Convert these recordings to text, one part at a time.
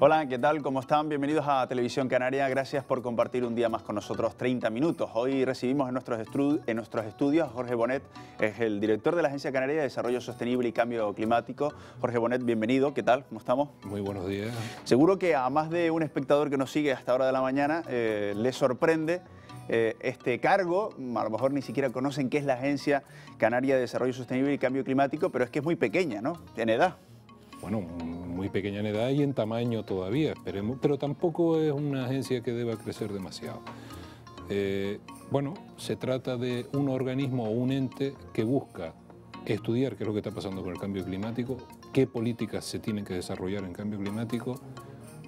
Hola, ¿qué tal? ¿Cómo están? Bienvenidos a Televisión Canaria. Gracias por compartir un día más con nosotros, 30 minutos. Hoy recibimos en nuestros estudios a Jorge Bonet, es el director de la Agencia Canaria de Desarrollo Sostenible y Cambio Climático. Jorge Bonet, bienvenido. ¿Qué tal? ¿Cómo estamos? Muy buenos días. Seguro que a más de un espectador que nos sigue a esta hora de la mañana le sorprende este cargo. A lo mejor ni siquiera conocen qué es la Agencia Canaria de Desarrollo Sostenible y Cambio Climático, pero es que es muy pequeña, ¿no? En edad. Bueno, muy pequeña en edad y en tamaño todavía, esperemos, pero tampoco es una agencia que deba crecer demasiado. Bueno, se trata de un organismo o un ente que busca estudiar qué es lo que está pasando con el cambio climático, qué políticas se tienen que desarrollar en cambio climático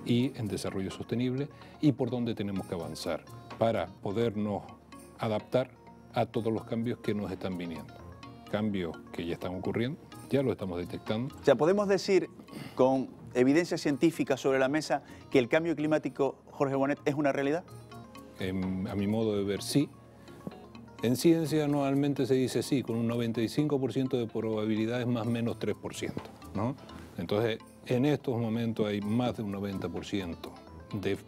y en desarrollo sostenible y por dónde tenemos que avanzar para podernos adaptar a todos los cambios que nos están viniendo. Cambios que ya están ocurriendo, ya lo estamos detectando. O sea, podemos decir con evidencia científica sobre la mesa que el cambio climático, Jorge Bonet, es una realidad. A mi modo de ver, sí. En ciencia normalmente se dice sí, con un 95% de probabilidades más o menos 3%, ¿no? Entonces, en estos momentos hay más de un 90% de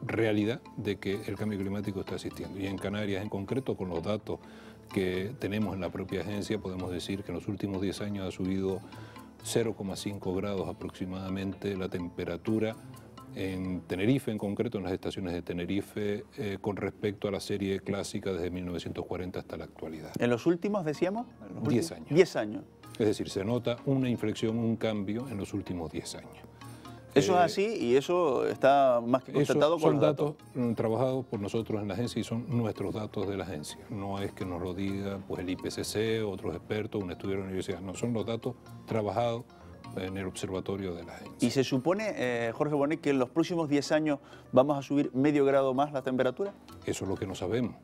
realidad de que el cambio climático está existiendo. Y en Canarias en concreto, con los datos que tenemos en la propia agencia, podemos decir que en los últimos 10 años ha subido 0,5 grados aproximadamente la temperatura en Tenerife, en concreto en las estaciones de Tenerife, con respecto a la serie clásica desde 1940 hasta la actualidad. ¿En los últimos, decíamos? 10 años. 10 años. Es decir, se nota una inflexión, un cambio en los últimos 10 años. Eso es así y eso está más que constatado con los datos. Son datos trabajados por nosotros en la agencia y son nuestros datos de la agencia. No es que nos lo diga pues, el IPCC, otros expertos, un estudio de la universidad. No, son los datos trabajados en el observatorio de la agencia. ¿Y se supone, Jorge Bonet, que en los próximos 10 años vamos a subir medio grado más la temperatura? Eso es lo que no sabemos.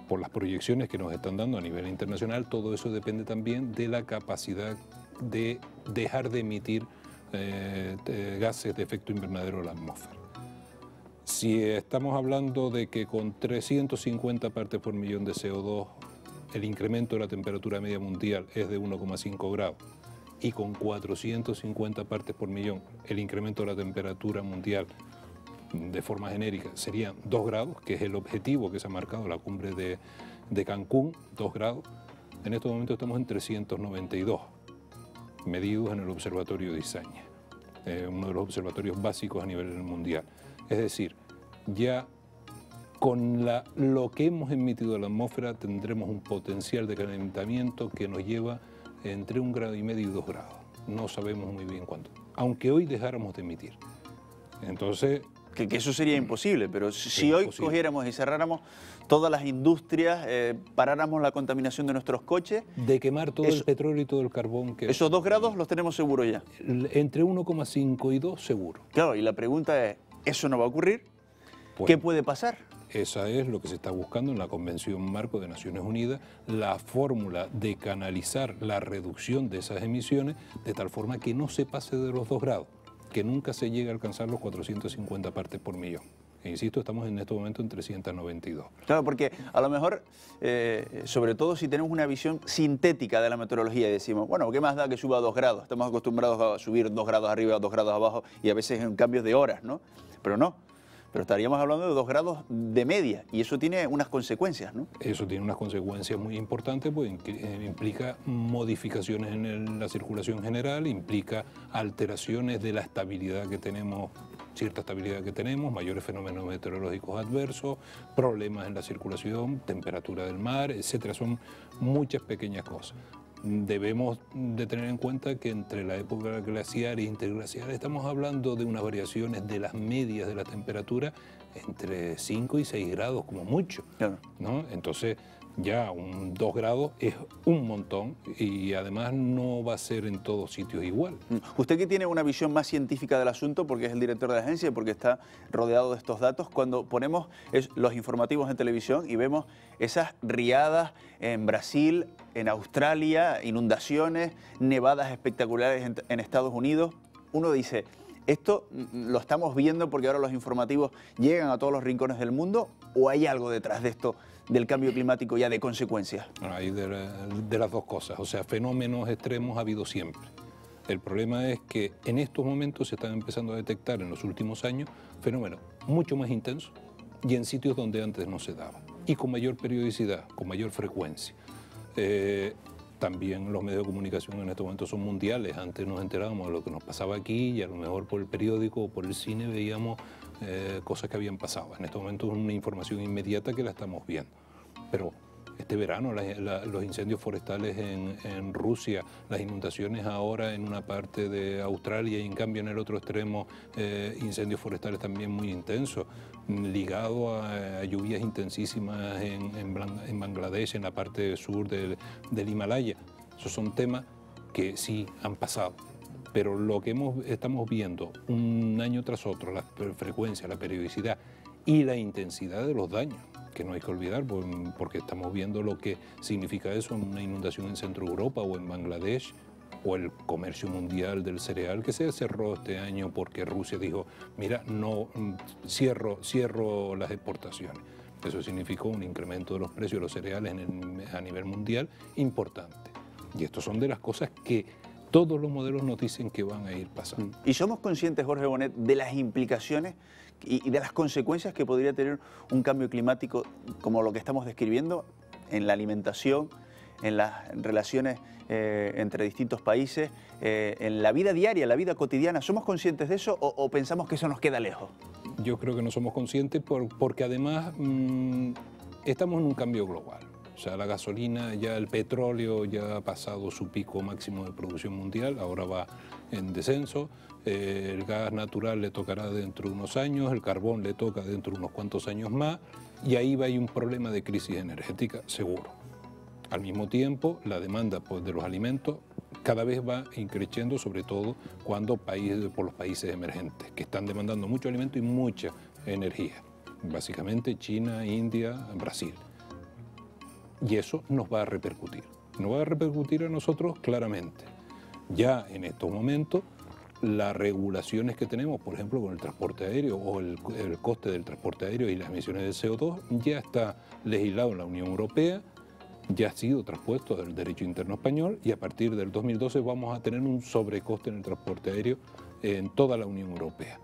Por las proyecciones que nos están dando a nivel internacional, todo eso depende también de la capacidad de dejar de emitir gases de efecto invernadero a la atmósfera. Si estamos hablando de que con 350 partes por millón de CO2 el incremento de la temperatura media mundial es de 1,5 grados y con 450 partes por millón el incremento de la temperatura mundial de forma genérica serían 2 grados, que es el objetivo que se ha marcado la cumbre de Cancún, 2 grados, en estos momentos estamos en 392. Medidos en el Observatorio de Izaña, uno de los observatorios básicos a nivel mundial. Es decir, ya con lo que hemos emitido a la atmósfera tendremos un potencial de calentamiento que nos lleva entre 1,5 grados y 2 grados. No sabemos muy bien cuánto, aunque hoy dejáramos de emitir. Entonces... Que eso sería imposible, pero si hoy cogiéramos y cerráramos todas las industrias, paráramos la contaminación de nuestros coches... De quemar todo el petróleo y todo el carbón que... Esos 2 grados los tenemos seguros ya. Entre 1,5 y 2 seguro. Claro, y la pregunta es, ¿eso no va a ocurrir? Pues, ¿qué puede pasar? Esa es lo que se está buscando en la Convención Marco de Naciones Unidas, la fórmula de canalizar la reducción de esas emisiones de tal forma que no se pase de los 2 grados. Que nunca se llegue a alcanzar los 450 partes por millón. E insisto, estamos en este momento en 392. Claro, porque a lo mejor, sobre todo si tenemos una visión sintética de la meteorología y decimos, bueno, ¿qué más da que suba 2 grados? Estamos acostumbrados a subir 2 grados arriba, 2 grados abajo y a veces en cambios de horas, ¿no? Pero no. Pero estaríamos hablando de 2 grados de media y eso tiene unas consecuencias, ¿no? Eso tiene unas consecuencias muy importantes, pues implica modificaciones en la circulación general, implica alteraciones de la estabilidad que tenemos, cierta estabilidad que tenemos, mayores fenómenos meteorológicos adversos, problemas en la circulación, temperatura del mar, etcétera. Son muchas pequeñas cosas. Debemos de tener en cuenta que entre la época glaciar e interglaciar estamos hablando de unas variaciones de las medias de la temperatura entre 5 y 6 grados como mucho, claro, ¿no? Entonces Ya 2 grados es un montón y además no va a ser en todos sitios igual. Usted que tiene una visión más científica del asunto, porque es el director de la agencia, porque está rodeado de estos datos, cuando ponemos los informativos en televisión y vemos esas riadas en Brasil, en Australia, inundaciones, nevadas espectaculares en Estados Unidos, uno dice, ¿esto lo estamos viendo porque ahora los informativos llegan a todos los rincones del mundo o hay algo detrás de esto, del cambio climático ya de consecuencias? Hay de las dos cosas, o sea, fenómenos extremos ha habido siempre. El problema es que en estos momentos se están empezando a detectar en los últimos años fenómenos mucho más intensos y en sitios donde antes no se daba, y con mayor periodicidad, con mayor frecuencia. También los medios de comunicación en estos momentos son mundiales. Antes nos enterábamos de lo que nos pasaba aquí y a lo mejor por el periódico o por el cine veíamos cosas que habían pasado. En estos momentos es una información inmediata que la estamos viendo. Pero este verano los incendios forestales en Rusia, las inundaciones ahora en una parte de Australia y en cambio en el otro extremo incendios forestales también muy intensos, ligado a lluvias intensísimas en Bangladesh, en la parte sur del Himalaya. Esos son temas que sí han pasado. Pero lo que estamos viendo un año tras otro, la frecuencia, la periodicidad y la intensidad de los daños, que no hay que olvidar, porque estamos viendo lo que significa eso en una inundación en Centro Europa o en Bangladesh, o el comercio mundial del cereal que se cerró este año porque Rusia dijo, mira, no cierro las exportaciones. Eso significó un incremento de los precios de los cereales a nivel mundial importante. Y estas son de las cosas que todos los modelos nos dicen que van a ir pasando. ¿Y somos conscientes, Jorge Bonet, de las implicaciones y de las consecuencias que podría tener un cambio climático como lo que estamos describiendo en la alimentación, en las relaciones entre distintos países, en la vida diaria, en la vida cotidiana? ¿Somos conscientes de eso o pensamos que eso nos queda lejos? Yo creo que no somos conscientes porque además estamos en un cambio global. O sea, la gasolina, ya el petróleo ya ha pasado su pico máximo de producción mundial, ahora va en descenso. El gas natural le tocará dentro de unos años, el carbón le toca dentro de unos cuantos años más, y ahí va a haber un problema de crisis energética seguro. Al mismo tiempo, la demanda de los alimentos cada vez va increciendo, sobre todo por los países emergentes, que están demandando mucho alimento y mucha energía. Básicamente China, India, Brasil. Y eso nos va a repercutir. Nos va a repercutir a nosotros claramente. Ya en estos momentos, las regulaciones que tenemos, por ejemplo, con el transporte aéreo o el coste del transporte aéreo y las emisiones de CO2, ya está legislado en la Unión Europea, ya ha sido traspuesto del derecho interno español y a partir del 2012 vamos a tener un sobrecoste en el transporte aéreo en toda la Unión Europea.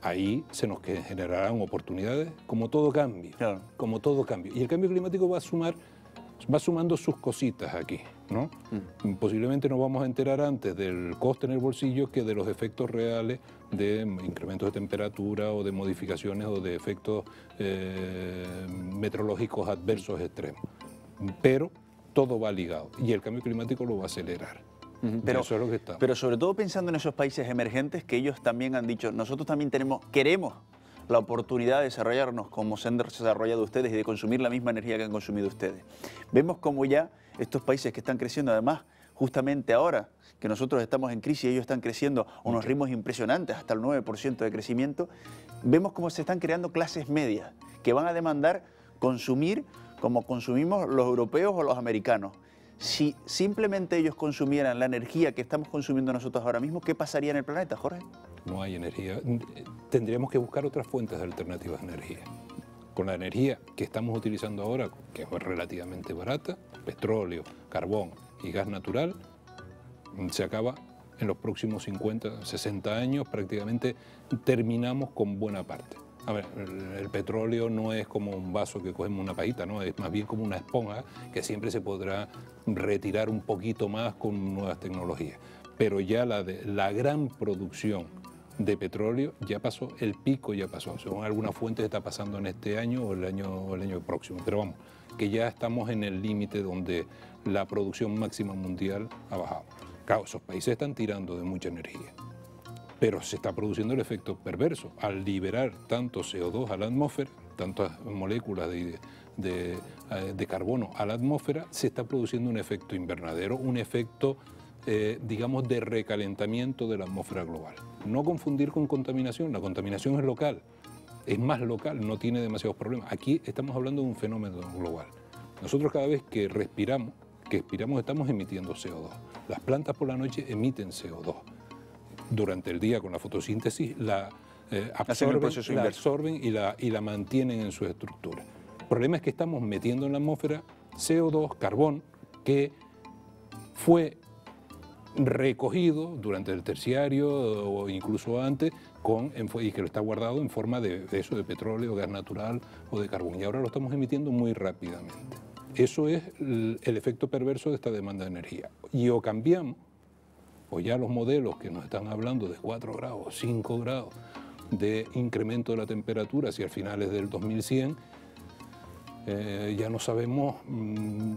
Ahí se nos generarán oportunidades, como todo cambio, claro. Como todo cambio. Y el cambio climático va sumando sus cositas aquí, ¿no? Posiblemente nos vamos a enterar antes del coste en el bolsillo que de los efectos reales de incrementos de temperatura o de modificaciones o de efectos meteorológicos adversos extremos. Pero todo va ligado y el cambio climático lo va a acelerar. Pero, eso es lo que está. Pero sobre todo pensando en esos países emergentes que ellos también han dicho, nosotros también queremos la oportunidad de desarrollarnos como se han desarrollado ustedes y de consumir la misma energía que han consumido ustedes. Vemos como ya estos países que están creciendo, además, justamente ahora que nosotros estamos en crisis, ellos están creciendo a unos ritmos impresionantes, hasta el 9% de crecimiento, vemos cómo se están creando clases medias que van a demandar consumir como consumimos los europeos o los americanos. Si simplemente ellos consumieran la energía que estamos consumiendo nosotros ahora mismo, ¿qué pasaría en el planeta, Jorge? No hay energía. Tendríamos que buscar otras fuentes alternativas de energía. Con la energía que estamos utilizando ahora, que es relativamente barata, petróleo, carbón y gas natural, se acaba en los próximos 50, 60 años, prácticamente terminamos con buena parte. A ver, el petróleo no es como un vaso que cogemos una pajita, ¿no? Es más bien como una esponja que siempre se podrá retirar un poquito más con nuevas tecnologías. Pero ya la gran producción de petróleo ya pasó, el pico ya pasó. Según algunas fuentes está pasando en este año o el año próximo. Pero vamos, que ya estamos en el límite donde la producción máxima mundial ha bajado. Claro, esos países están tirando de mucha energía. Pero se está produciendo el efecto perverso. Al liberar tanto CO2 a la atmósfera, tantas moléculas de carbono a la atmósfera, se está produciendo un efecto invernadero, un efecto, digamos, de recalentamiento de la atmósfera global. No confundir con contaminación, la contaminación es local, es más local, no tiene demasiados problemas. Aquí estamos hablando de un fenómeno global. Nosotros cada vez que respiramos, estamos emitiendo CO2. Las plantas por la noche emiten CO2. Durante el día con la fotosíntesis la absorben y la mantienen en su estructura. El problema es que estamos metiendo en la atmósfera CO2, carbón, que fue recogido durante el terciario o incluso antes y que lo está guardado en forma de petróleo, gas natural o de carbón. Y ahora lo estamos emitiendo muy rápidamente. Eso es el efecto perverso de esta demanda de energía. Y o cambiamos, o ya los modelos que nos están hablando de 4 grados, 5 grados de incremento de la temperatura hacia finales del 2100, ya no sabemos,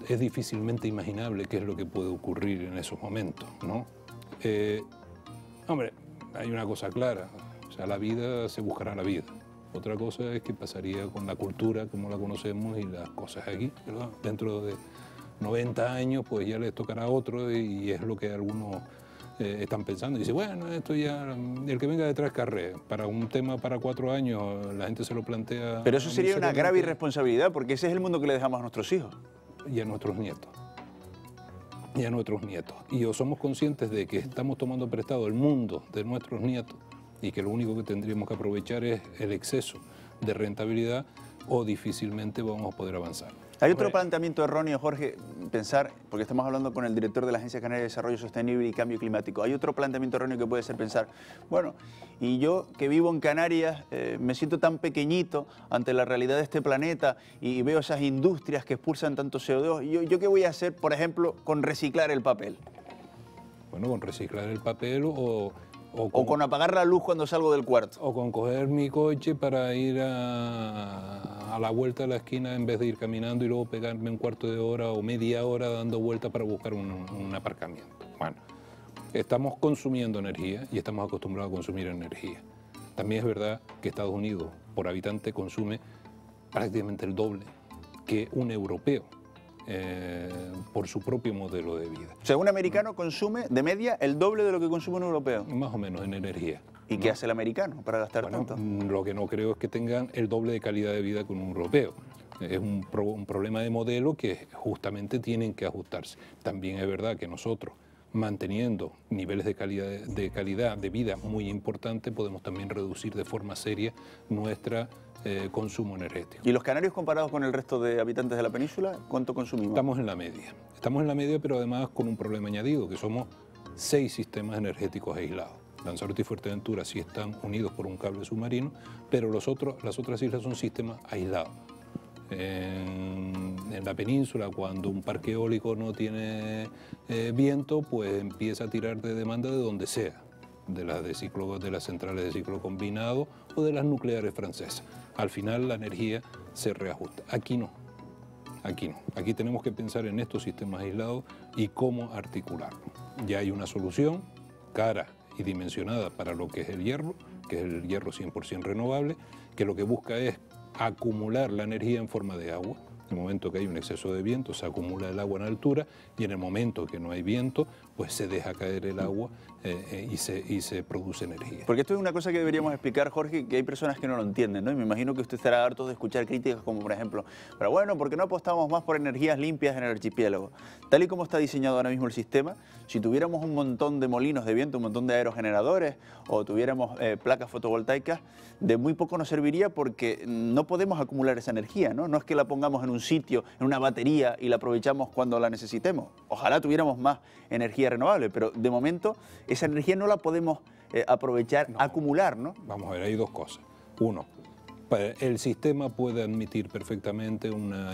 es difícilmente imaginable qué es lo que puede ocurrir en esos momentos, ¿no? Hombre, hay una cosa clara, o sea, la vida se buscará la vida. Otra cosa es qué pasaría con la cultura como la conocemos y las cosas aquí, ¿verdad? Dentro de 90 años pues ya les tocará a otro y es lo que algunos están pensando. Y dice, bueno, esto ya, el que venga detrás carrera. Para un tema para 4 años la gente se lo plantea. Pero eso sería una grave irresponsabilidad porque ese es el mundo que le dejamos a nuestros hijos. Y a nuestros nietos. Y a nuestros nietos. Y o somos conscientes de que estamos tomando prestado el mundo de nuestros nietos y que lo único que tendríamos que aprovechar es el exceso de rentabilidad, o difícilmente vamos a poder avanzar. Hay otro planteamiento erróneo, Jorge, pensar, porque estamos hablando con el director de la Agencia Canaria de Desarrollo Sostenible y Cambio Climático, hay otro planteamiento erróneo que puede ser pensar, bueno, y yo que vivo en Canarias me siento tan pequeñito ante la realidad de este planeta y veo esas industrias que expulsan tanto CO2, ¿yo qué voy a hacer, por ejemplo, con reciclar el papel? Bueno, con reciclar el papel o con apagar la luz cuando salgo del cuarto. O con coger mi coche para ir a la vuelta de la esquina en vez de ir caminando y luego pegarme un cuarto de hora o media hora dando vuelta para buscar un aparcamiento. Bueno, estamos consumiendo energía y estamos acostumbrados a consumir energía. También es verdad que Estados Unidos por habitante consume prácticamente el doble que un europeo. Por su propio modelo de vida. O sea, un americano consume de media el doble de lo que consume un europeo. Más o menos en energía. ¿Y qué hace el americano para gastar tanto? Lo que no creo es que tengan el doble de calidad de vida con un europeo. Es un problema de modelo que justamente tienen que ajustarse. También es verdad que nosotros, manteniendo niveles de calidad de vida muy importantes, podemos también reducir de forma seria nuestra consumo energético. ¿Y los canarios comparados con el resto de habitantes de la península, cuánto consumimos? Estamos en la media. Estamos en la media, pero además con un problema añadido, que somos 6 sistemas energéticos aislados. Lanzarote y Fuerteventura sí están unidos por un cable submarino, pero las otras islas son sistemas aislados. En la península, cuando un parque eólico no tiene viento, pues empieza a tirar de demanda de donde sea, de las centrales de ciclo combinado o de las nucleares francesas. Al final la energía se reajusta. Aquí no. Aquí no. Aquí tenemos que pensar en estos sistemas aislados y cómo articularlo. Ya hay una solución cara y dimensionada para lo que es el hierro, que es el hierro 100% renovable, que lo que busca es acumular la energía en forma de agua. En el momento que hay un exceso de viento, se acumula el agua en altura, y en el momento que no hay viento, pues se deja caer el agua y se produce energía. Porque esto es una cosa que deberíamos explicar, Jorge, que hay personas que no lo entienden, ¿no? Y me imagino que usted estará harto de escuchar críticas como, por ejemplo, pero bueno, ¿por qué no apostamos más por energías limpias en el archipiélago? Tal y como está diseñado ahora mismo el sistema, si tuviéramos un montón de molinos de viento, un montón de aerogeneradores, o tuviéramos placas fotovoltaicas, de muy poco nos serviría porque no podemos acumular esa energía, ¿no? No es que la pongamos en un sitio, en una batería, y la aprovechamos cuando la necesitemos. Ojalá tuviéramos más energía renovable, pero de momento esa energía no la podemos aprovechar, acumular, ¿no? Vamos a ver, hay dos cosas. Uno, el sistema puede admitir perfectamente una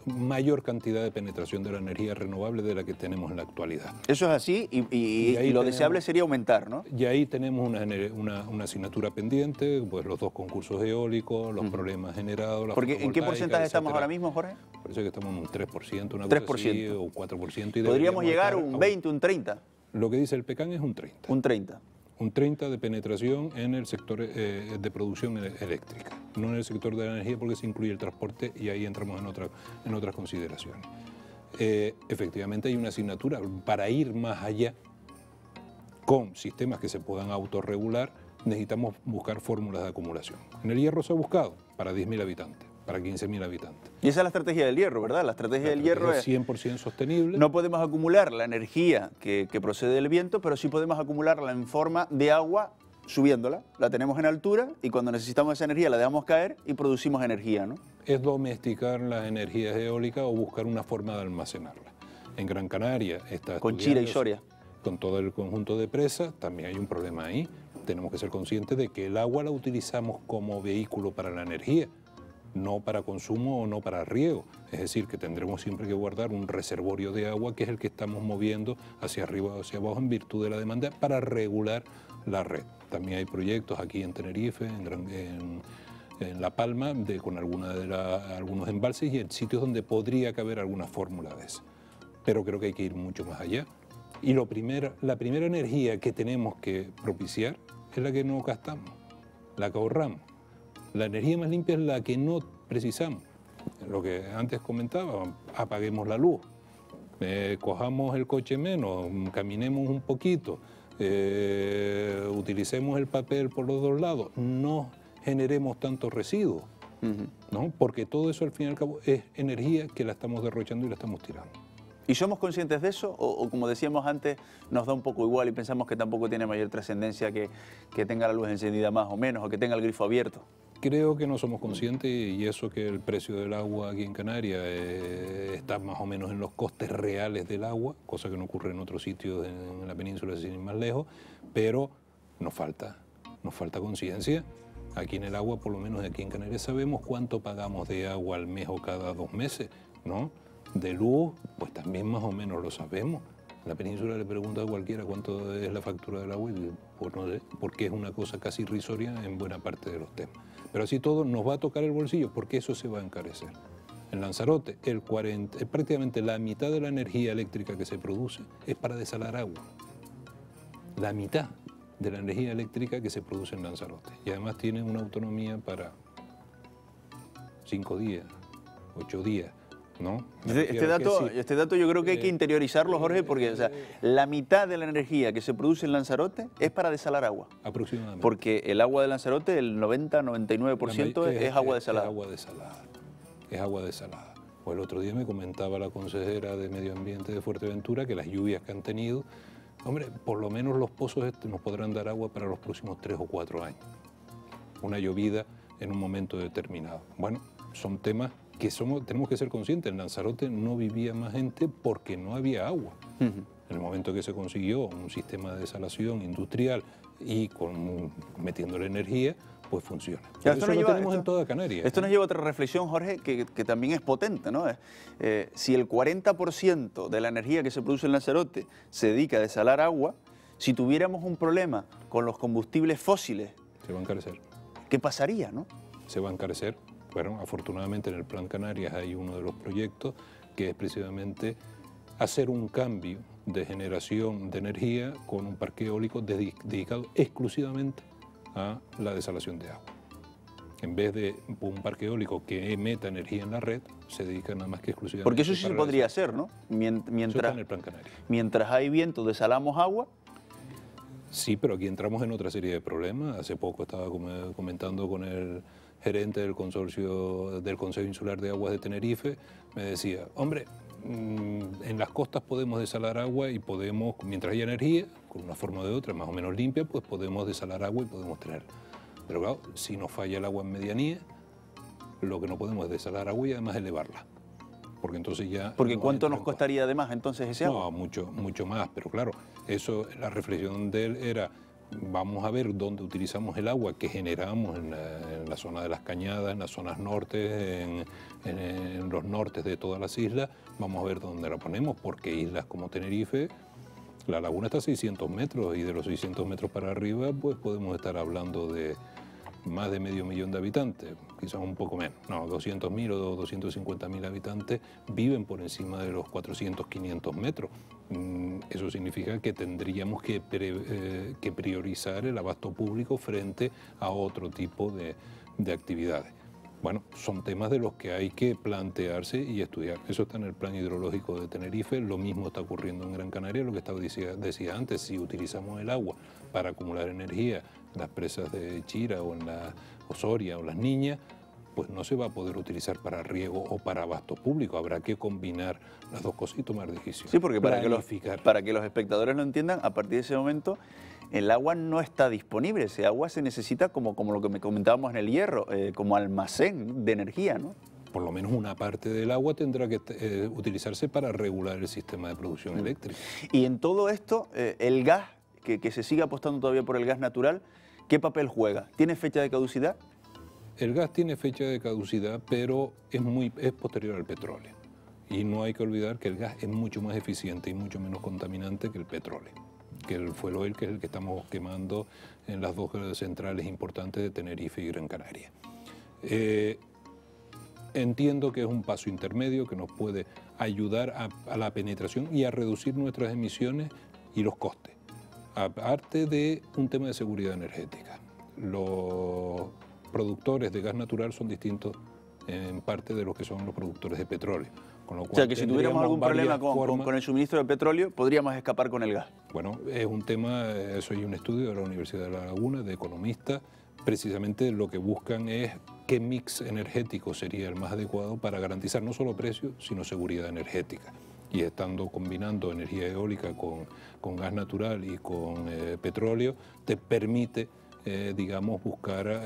mayor cantidad de penetración de la energía renovable de la que tenemos en la actualidad. Eso es así y lo deseable sería aumentar, ¿no? Y ahí tenemos una asignatura pendiente, pues los 2 concursos eólicos, los problemas generados, la Porque ¿en qué porcentaje estamos ahora mismo, Jorge? Parece que estamos en un 3%, una 3%. cosa así, o 4%. Y podríamos llegar a un 20, un 30%. Lo que dice el PECAN es un 30%. Un 30%. un 30% de penetración en el sector de producción eléctrica, no en el sector de la energía porque se incluye el transporte y ahí entramos en otras consideraciones. Efectivamente hay una asignatura para ir más allá con sistemas que se puedan autorregular. Necesitamos buscar fórmulas de acumulación. En el hierro se ha buscado para 10.000 habitantes, para 15.000 habitantes. Y esa es la estrategia del hierro, ¿verdad? La estrategia del hierro es 100% sostenible. No podemos acumular la energía que procede del viento, pero sí podemos acumularla en forma de agua subiéndola. La tenemos en altura y cuando necesitamos esa energía la dejamos caer y producimos energía, ¿no? Es domesticar las energías eólicas o buscar una forma de almacenarlas. En Gran Canaria está con Chira y Soria. Con todo el conjunto de presas, también hay un problema ahí. Tenemos que ser conscientes de que el agua la utilizamos como vehículo para la energía, no para consumo o no para riego. Es decir, que tendremos siempre que guardar un reservorio de agua que es el que estamos moviendo hacia arriba o hacia abajo en virtud de la demanda para regular la red. También hay proyectos aquí en Tenerife, en La Palma, con algunos embalses y en sitios donde podría caber alguna fórmula de esa. Pero creo que hay que ir mucho más allá. Y la primera energía que tenemos que propiciar es la que no gastamos, la que ahorramos. La energía más limpia es la que no precisamos. Lo que antes comentaba, apaguemos la luz, cojamos el coche menos, caminemos un poquito, utilicemos el papel por los dos lados, no generemos tantos residuos, ¿no? Porque todo eso al fin y al cabo es energía que la estamos derrochando y la estamos tirando. ¿Y somos conscientes de eso? O como decíamos antes, nos da un poco igual y pensamos que tampoco tiene mayor trascendencia que tenga la luz encendida más o menos o que tenga el grifo abierto? Creo que no somos conscientes y eso que el precio del agua aquí en Canarias está más o menos en los costes reales del agua, cosa que no ocurre en otros sitios en la península sin ir más lejos, pero nos falta conciencia. Aquí en el agua, por lo menos aquí en Canarias, sabemos cuánto pagamos de agua al mes o cada 2 meses, ¿no? De luz, pues también más o menos lo sabemos. En la península le pregunta a cualquiera cuánto es la factura del agua y pues no sé, porque es una cosa casi irrisoria en buena parte de los temas. Pero así todo nos va a tocar el bolsillo porque eso se va a encarecer. En Lanzarote, prácticamente la mitad de la energía eléctrica que se produce es para desalar agua. La mitad de la energía eléctrica que se produce en Lanzarote. Y además tiene una autonomía para 5 días, 8 días. ¿No? Este dato yo creo que hay que interiorizarlo, Jorge, porque o sea, la mitad de la energía que se produce en Lanzarote es para desalar agua. Aproximadamente. Porque el agua de Lanzarote, el 90-99% es agua desalada. Es agua desalada. Pues el otro día me comentaba la consejera de Medio Ambiente de Fuerteventura que las lluvias que han tenido, hombre, por lo menos los pozos nos podrán dar agua para los próximos 3 o 4 años. Una llovida en un momento determinado. Bueno, son temas que tenemos que ser conscientes. En Lanzarote no vivía más gente porque no había agua. En el momento que se consiguió un sistema de desalación industrial y metiéndole energía, pues funciona. Ya, eso lo tenemos en toda Canarias. Esto nos lleva a otra reflexión, Jorge, que también es potente, ¿no? Si el 40% de la energía que se produce en Lanzarote se dedica a desalar agua, si tuviéramos un problema con los combustibles fósiles, se va a encarecer. ¿Qué pasaría, no? Se va a encarecer. Bueno, afortunadamente en el Plan Canarias hay uno de los proyectos que es precisamente hacer un cambio de generación de energía con un parque eólico dedicado exclusivamente a la desalación de agua. En vez de un parque eólico que emeta energía en la red, se dedica nada más que exclusivamente... Porque eso sí se podría hacer, ¿no? Eso está en el Plan Canarias. Mientras hay viento, desalamos agua. Sí, pero aquí entramos en otra serie de problemas. Hace poco estaba comentando con el gerente del consorcio del Consejo Insular de Aguas de Tenerife, me decía, hombre, en las costas podemos desalar agua y podemos, mientras haya energía, con una forma o de otra, más o menos limpia, pues podemos desalar agua y podemos traerla. Pero claro, si nos falla el agua en medianía, lo que no podemos es desalar agua y además elevarla. Porque entonces ya... Porque ¿cuánto nos costaría además entonces ese agua? No, mucho más, pero claro, eso, la reflexión de él era... Vamos a ver dónde utilizamos el agua que generamos en la zona de las Cañadas, en las zonas norte, en los nortes de todas las islas. Vamos a ver dónde la ponemos, porque islas como Tenerife, la laguna está a 600 metros y de los 600 metros para arriba pues podemos estar hablando de más de medio millón de habitantes, quizás un poco menos, no, 200.000 o 250.000 habitantes viven por encima de los 400, 500 metros. Eso significa que tendríamos que priorizar el abasto público frente a otro tipo de actividades. Bueno, son temas de los que hay que plantearse y estudiar. Eso está en el plan hidrológico de Tenerife, lo mismo está ocurriendo en Gran Canaria, lo que decía antes, si utilizamos el agua para acumular energía en las presas de Chira o en la Osoria o Las Niñas, pues no se va a poder utilizar para riego o para abasto público. Habrá que combinar las dos cosas y tomar decisiones. Sí, porque para que los espectadores lo entiendan, a partir de ese momento el agua no está disponible. Ese agua se necesita como lo que me comentábamos en el Hierro, como almacén de energía, ¿no? Por lo menos una parte del agua tendrá que utilizarse para regular el sistema de producción eléctrica. Y en todo esto, el gas, que se sigue apostando todavía por el gas natural, ¿qué papel juega? ¿Tiene fecha de caducidad? El gas tiene fecha de caducidad, pero es posterior al petróleo. Y no hay que olvidar que el gas es mucho más eficiente y mucho menos contaminante que el petróleo, que el fuel oil, que es el que estamos quemando en las dos centrales importantes de Tenerife y Gran Canaria. Entiendo que es un paso intermedio que nos puede ayudar a la penetración y a reducir nuestras emisiones y los costes, aparte de un tema de seguridad energética. Los productores de gas natural son distintos en parte de lo que son los productores de petróleo. Con lo cual, o sea, que si tuviéramos algún problema con el suministro de petróleo, podríamos escapar con el gas. Bueno, es un tema, soy un estudio de la Universidad de La Laguna, de economistas, precisamente lo que buscan es qué mix energético sería el más adecuado para garantizar no solo precios, sino seguridad energética. Y estando combinando energía eólica con gas natural y con petróleo, te permite digamos, buscar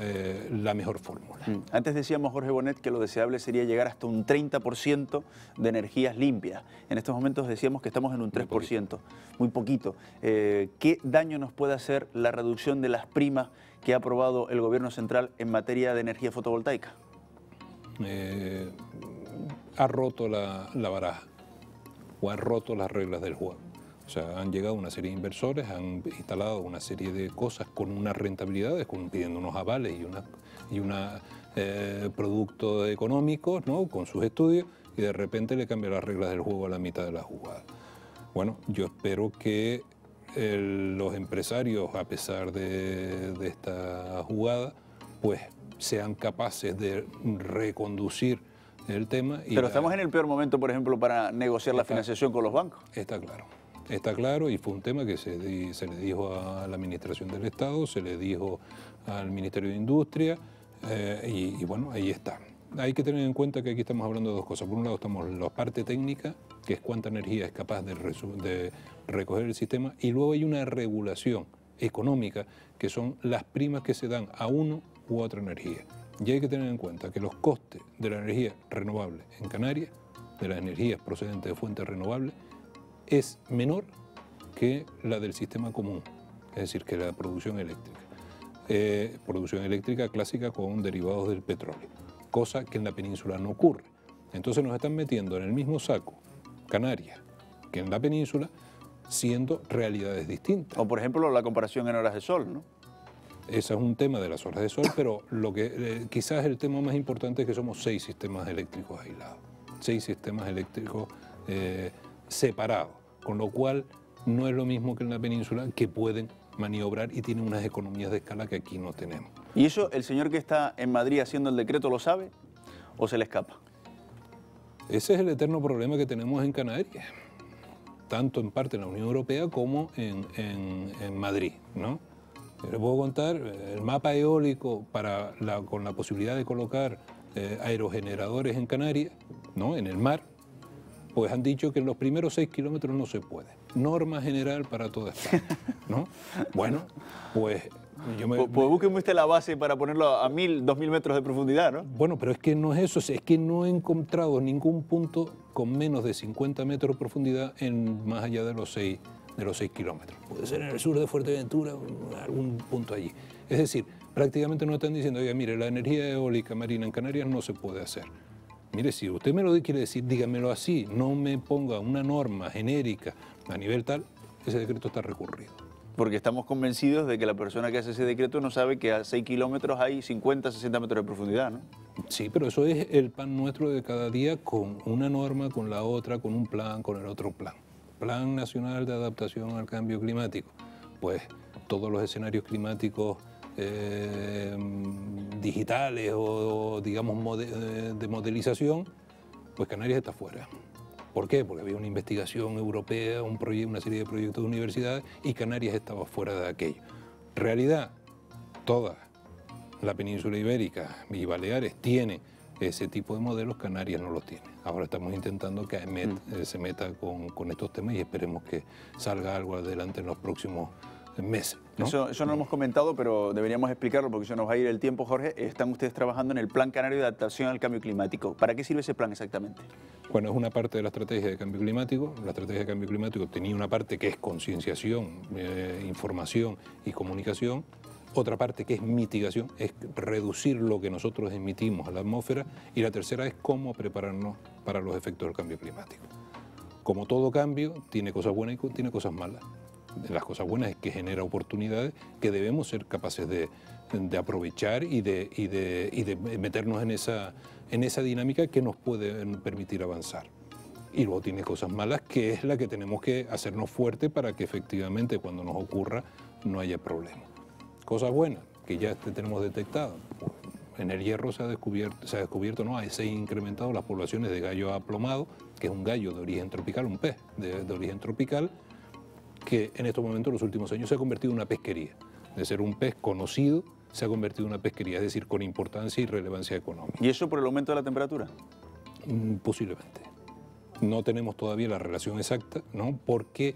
la mejor fórmula. Antes decíamos, Jorge Bonet, que lo deseable sería llegar hasta un 30% de energías limpias. En estos momentos decíamos que estamos en un 3%, muy poquito. ¿Qué daño nos puede hacer la reducción de las primas que ha aprobado el Gobierno central en materia de energía fotovoltaica? Ha roto la baraja o ha roto las reglas del juego. O sea, han llegado una serie de inversores, han instalado una serie de cosas con unas rentabilidades, pidiendo unos avales y unos productos económicos, ¿no?, con sus estudios, y de repente le cambia las reglas del juego a la mitad de la jugada. Bueno, yo espero que los empresarios, a pesar de esta jugada, pues sean capaces de reconducir el tema. Pero estamos en el peor momento, por ejemplo, para negociar la financiación con los bancos. Está claro. Está claro, y fue un tema que se le dijo a la Administración del Estado, se le dijo al Ministerio de Industria, y bueno, ahí está. Hay que tener en cuenta que aquí estamos hablando de dos cosas. Por un lado estamos en la parte técnica, que es cuánta energía es capaz de recoger el sistema, y luego hay una regulación económica, que son las primas que se dan a uno u otra energía. Y hay que tener en cuenta que los costes de la energía renovable en Canarias, de las energías procedentes de fuentes renovables, es menor que la del sistema común, es decir, que la producción eléctrica. Producción eléctrica clásica con derivados del petróleo, cosa que en la península no ocurre. Entonces nos están metiendo en el mismo saco Canarias que en la península, siendo realidades distintas. O por ejemplo la comparación en horas de sol, ¿no? Ese es un tema de las horas de sol, pero lo que quizás el tema más importante es que somos 6 sistemas eléctricos aislados, 6 sistemas eléctricos separados, con lo cual no es lo mismo que en la península, que pueden maniobrar y tienen unas economías de escala que aquí no tenemos. ¿Y eso el señor que está en Madrid haciendo el decreto lo sabe o se le escapa? Ese es el eterno problema que tenemos en Canarias, tanto en parte en la Unión Europea como en Madrid, ¿no? Les puedo contar el mapa eólico con la posibilidad de colocar aerogeneradores en Canarias, ¿no?, en el mar. Pues han dicho que en los primeros 6 kilómetros no se puede. Norma general para toda España, ¿no? Bueno, pues Pues búsqueme usted la base para ponerlo a 1000, 2000 metros de profundidad, ¿no? Bueno, pero es que no es eso, es que no he encontrado ningún punto con menos de 50 metros de profundidad más allá de los 6 kilómetros. Puede ser en el sur de Fuerteventura, algún punto allí. Es decir, prácticamente nos están diciendo, oiga, mire, la energía eólica marina en Canarias no se puede hacer. Mire, si usted me lo quiere decir, dígamelo así, no me ponga una norma genérica a nivel tal, ese decreto está recurrido. Porque estamos convencidos de que la persona que hace ese decreto no sabe que a 6 kilómetros hay 50, 60 metros de profundidad, ¿no? Sí, pero eso es el pan nuestro de cada día, con una norma, con la otra, con un plan, con el otro plan. Plan Nacional de Adaptación al Cambio Climático. Pues todos los escenarios climáticos digitales o digamos de modelización, pues Canarias está fuera. ¿Por qué? Porque había una investigación europea, una serie de proyectos de universidades y Canarias estaba fuera de aquello. Realidad, toda la península ibérica y Baleares tiene ese tipo de modelos, Canarias no los tiene. Ahora estamos intentando que AEMET se meta con estos temas y esperemos que salga algo adelante en los próximos meses, ¿no? Eso no lo hemos comentado, pero deberíamos explicarlo porque se nos va a ir el tiempo, Jorge. Están ustedes trabajando en el Plan Canario de Adaptación al Cambio Climático. ¿Para qué sirve ese plan exactamente? Bueno, es una parte de la estrategia de cambio climático. La estrategia de cambio climático tenía una parte que es concienciación, información y comunicación. Otra parte que es mitigación, es reducir lo que nosotros emitimos a la atmósfera. Y la tercera es cómo prepararnos para los efectos del cambio climático. Como todo cambio, tiene cosas buenas y tiene cosas malas. Las cosas buenas es que genera oportunidades que debemos ser capaces de aprovechar y de meternos en esa dinámica que nos puede permitir avanzar. Y luego tiene cosas malas, que es la que tenemos que hacernos fuerte para que efectivamente cuando nos ocurra no haya problema. Cosas buenas, que ya tenemos detectadas. En el Hierro se ha descubierto, no, se han incrementado las poblaciones de gallo aplomado, que es un gallo de origen tropical, un pez de origen tropical, que en estos momentos, en los últimos años, se ha convertido en una pesquería. De ser un pez conocido, se ha convertido en una pesquería, es decir, con importancia y relevancia económica. ¿Y eso por el aumento de la temperatura? Posiblemente. No tenemos todavía la relación exacta, ¿no? Porque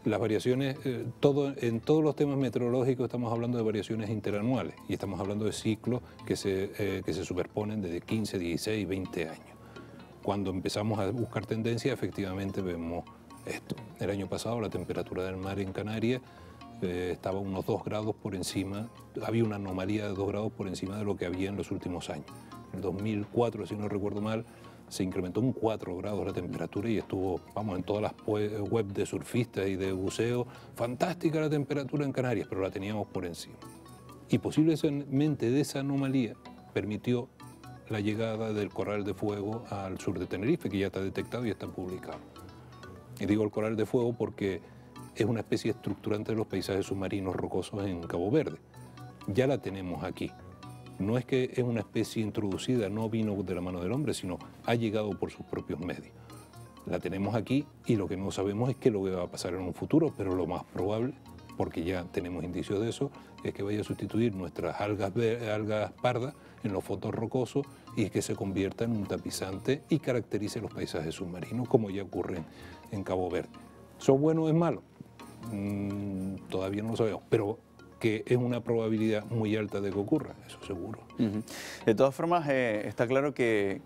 las variaciones, en todos los temas meteorológicos estamos hablando de variaciones interanuales y estamos hablando de ciclos que se superponen desde 15, 16, 20 años. Cuando empezamos a buscar tendencias, efectivamente vemos esto. El año pasado la temperatura del mar en Canarias estaba unos 2 grados por encima, había una anomalía de 2 grados por encima de lo que había en los últimos años. En el 2004, si no recuerdo mal, se incrementó un 4 grados la temperatura y estuvo, vamos, en todas las web de surfistas y de buceo, fantástica la temperatura en Canarias, pero la teníamos por encima. Y posiblemente de esa anomalía permitió la llegada del coral de fuego al sur de Tenerife, que ya está detectado y está publicado. Y digo el coral de fuego porque es una especie estructurante de los paisajes submarinos rocosos en Cabo Verde. Ya la tenemos aquí. No es que es una especie introducida, no vino de la mano del hombre, sino ha llegado por sus propios medios. La tenemos aquí y lo que no sabemos es qué es lo que va a pasar en un futuro, pero lo más probable, porque ya tenemos indicios de eso, es que vaya a sustituir nuestras algas pardas en los fondos rocosos y que se convierta en un tapizante y caracterice los paisajes submarinos, como ya ocurre en Cabo Verde. ¿Son buenos o es malo? Todavía no lo sabemos, pero que es una probabilidad muy alta de que ocurra, eso seguro. De todas formas, está claro que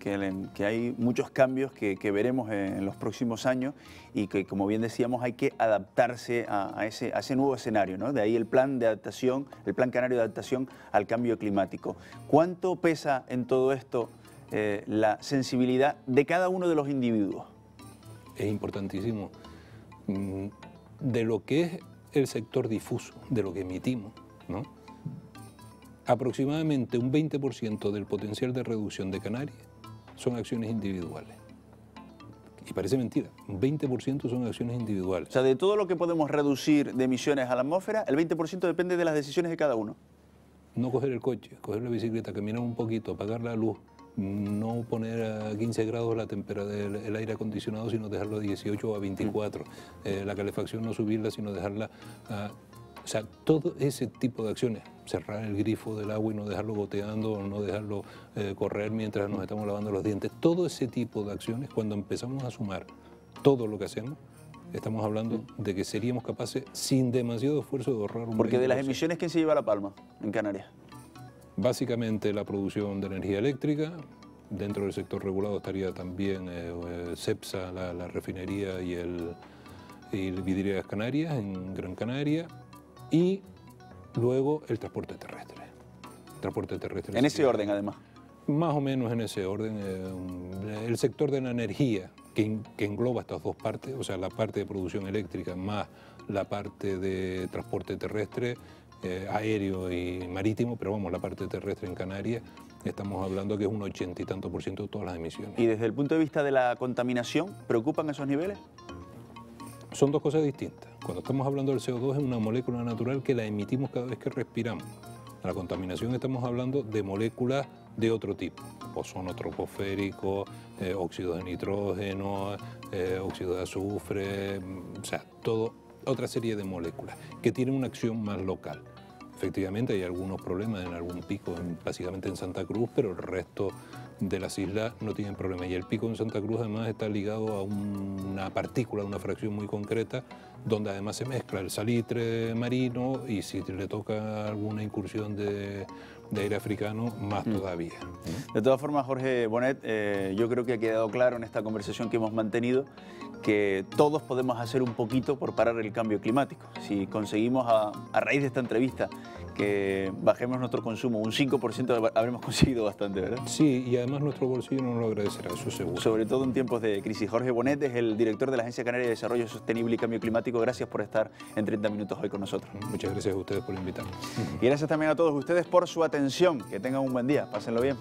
hay muchos cambios que veremos en los próximos años y que, como bien decíamos, hay que adaptarse a ese nuevo escenario, ¿no? De ahí el plan de adaptación, el Plan Canario de Adaptación al Cambio Climático. ¿Cuánto pesa en todo esto la sensibilidad de cada uno de los individuos? Es importantísimo. De lo que es el sector difuso, de lo que emitimos, ¿no? Aproximadamente un 20% del potencial de reducción de Canarias son acciones individuales. Y parece mentira, un 20% son acciones individuales. O sea, de todo lo que podemos reducir de emisiones a la atmósfera, el 20% depende de las decisiones de cada uno. No coger el coche, coger la bicicleta, caminar un poquito, apagar la luz, no poner a 15 grados la temperatura del aire acondicionado, sino dejarlo a 18 o a 24. La calefacción no subirla, sino dejarla a... O sea, todo ese tipo de acciones, cerrar el grifo del agua y no dejarlo goteando o no dejarlo correr mientras nos estamos lavando los dientes, todo ese tipo de acciones, cuando empezamos a sumar todo lo que hacemos, estamos hablando de que seríamos capaces, sin demasiado esfuerzo, de ahorrar un 20%. Porque de las emisiones, ¿quién se lleva la palma en Canarias? Básicamente la producción de energía eléctrica. Dentro del sector regulado estaría también CEPSA, la refinería y Vidrieras Canarias, en Gran Canaria, y luego el transporte terrestre. En ese orden, además. Más o menos en ese orden. El sector de la energía, que engloba estas dos partes, o sea, la parte de producción eléctrica más la parte de transporte terrestre, aéreo y marítimo, pero vamos, la parte terrestre en Canarias, estamos hablando que es un 80 y tanto % de todas las emisiones. Y desde el punto de vista de la contaminación, ¿preocupan esos niveles? Son dos cosas distintas. Cuando estamos hablando del CO2 es una molécula natural que la emitimos cada vez que respiramos. La contaminación estamos hablando de moléculas de otro tipo, ozono troposférico, óxido de nitrógeno, óxido de azufre, o sea, otra serie de moléculas que tienen una acción más local. Efectivamente hay algunos problemas en algún pico, básicamente en Santa Cruz, pero el resto de las islas no tienen problema. Y el pico en Santa Cruz además está ligado a una partícula, una fracción muy concreta, donde además se mezcla el salitre marino y si le toca alguna incursión de aire africano, más todavía. De todas formas, Jorge Bonet, yo creo que ha quedado claro en esta conversación que hemos mantenido que todos podemos hacer un poquito por parar el cambio climático. Si conseguimos a raíz de esta entrevista que bajemos nuestro consumo un 5%, habremos conseguido bastante, ¿verdad? Sí, y además nuestro bolsillo nos lo agradecerá, eso seguro. Sobre todo en tiempos de crisis. Jorge Bonet es el director de la Agencia Canaria de Desarrollo Sostenible y Cambio Climático. Gracias por estar en 30 minutos hoy con nosotros. Muchas gracias a ustedes por invitarme. Y gracias también a todos ustedes por su atención. Que tengan un buen día. Pásenlo bien.